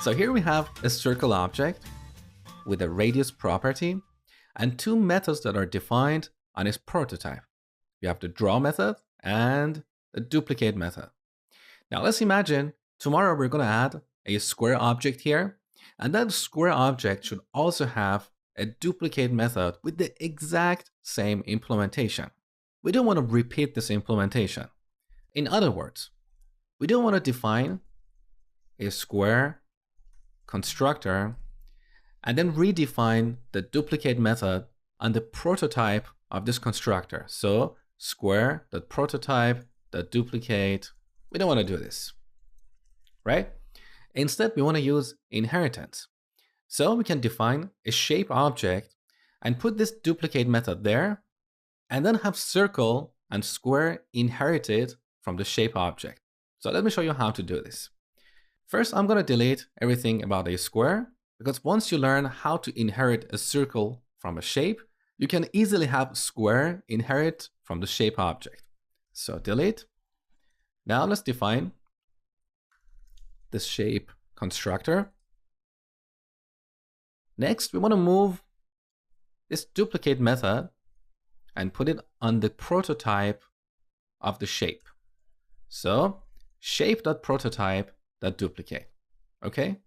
So here we have a circle object with a radius property and two methods that are defined on its prototype. We have the draw method and the duplicate method. Now let's imagine tomorrow we're going to add a square object here, and that square object should also have a duplicate method with the exact same implementation. We don't want to repeat this implementation. In other words, we don't want to define a square constructor and then redefine the duplicate method on the prototype of this constructor. So square.prototype.duplicate. We don't want to do this, right? Instead, we want to use inheritance. So we can define a shape object and put this duplicate method there, and then have circle and square inherited from the shape object. So let me show you how to do this. First, I'm going to delete everything about a square, because once you learn how to inherit a circle from a shape, you can easily have square inherit from the shape object. So delete. Now let's define this shape constructor. Next, we want to move this duplicate method and put it on the prototype of the shape. So shape.prototype.duplicate. Okay?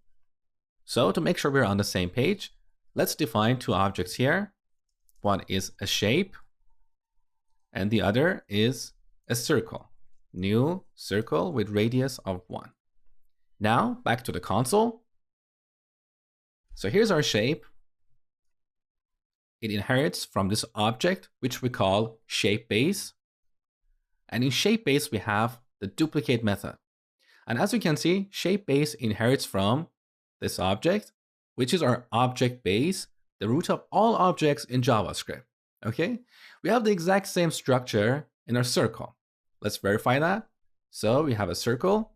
So to make sure we're on the same page, let's define two objects here. One is a shape and the other is a circle. New circle with radius of 1. Now back to the console. So here's our shape. It inherits from this object, which we call shape base. And in shape base, we have the duplicate method. And as you can see, shape base inherits from this object, which is our object base, the root of all objects in JavaScript. Okay? We have the exact same structure in our circle. Let's verify that. So we have a circle.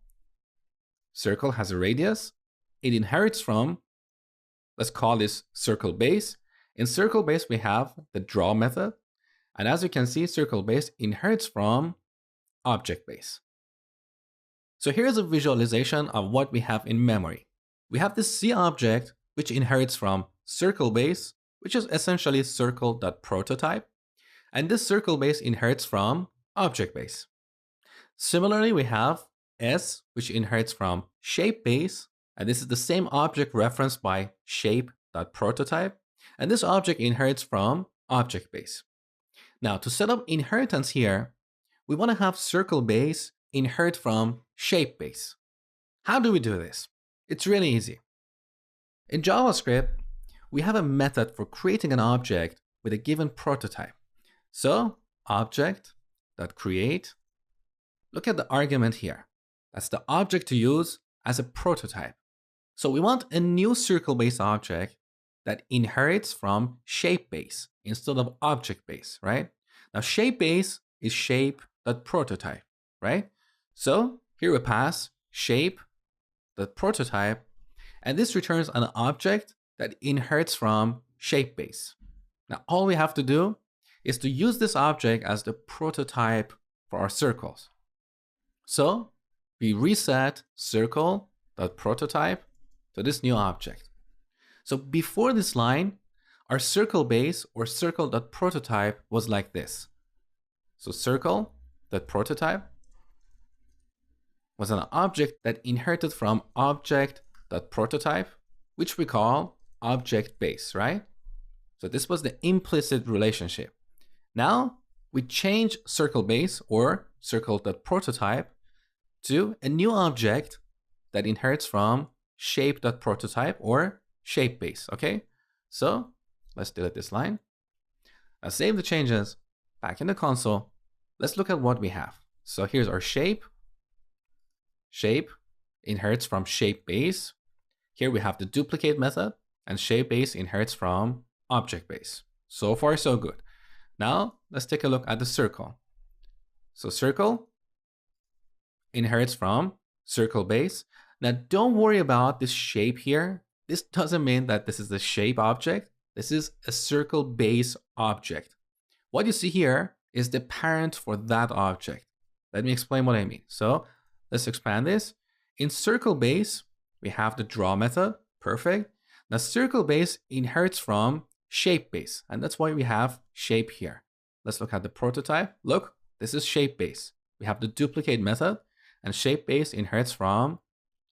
Circle has a radius. It inherits from, let's call this circle base. In circle base, we have the draw method. And as you can see, circle base inherits from object base. So here's a visualization of what we have in memory. We have this C object, which inherits from circle base, which is essentially circle.prototype. And this circle base inherits from object base. Similarly, we have S, which inherits from shape base. And this is the same object referenced by shape.prototype. And this object inherits from object base. Now, to set up inheritance here, we want to have circle base inherit from shape base. How do we do this? It's really easy. In JavaScript, we have a method for creating an object with a given prototype. So object.create. Look at the argument here. That's the object to use as a prototype. So we want a new circle base object that inherits from shape base instead of object base, right? Now shape base is shape.prototype, right? So here we pass shape.prototype, and this returns an object that inherits from shape base. Now all we have to do is to use this object as the prototype for our circles. So we reset circle.prototype to this new object. So before this line, our circle base or circle.prototype was like this. So circle.prototype was an object that inherited from object.prototype, which we call object base, right? So this was the implicit relationship. Now we change circle base or circle.prototype to a new object that inherits from shape.prototype or shape base, okay? So let's delete this line. Now save the changes back in the console. Let's look at what we have. So here's our shape. Shape inherits from shape base. Here we have the duplicate method, and shape base inherits from object base. So far, so good. Now let's take a look at the circle. So circle inherits from circle base. Now don't worry about this shape here. This doesn't mean that this is the shape object. This is a circle base object. What you see here is the parent for that object. Let me explain what I mean. So let's expand this. In circle base, We have the draw method. Perfect. Now circle base inherits from shape base, and that's why we have shape here. Let's look at the prototype. Look, this is shape base. We have the duplicate method, and shape base inherits from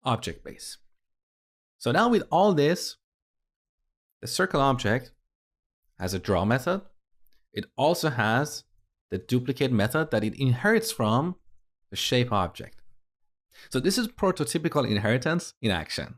object base. So now with all this, the circle object has a draw method. It also has the duplicate method that it inherits from the shape object. So this is prototypical inheritance in action.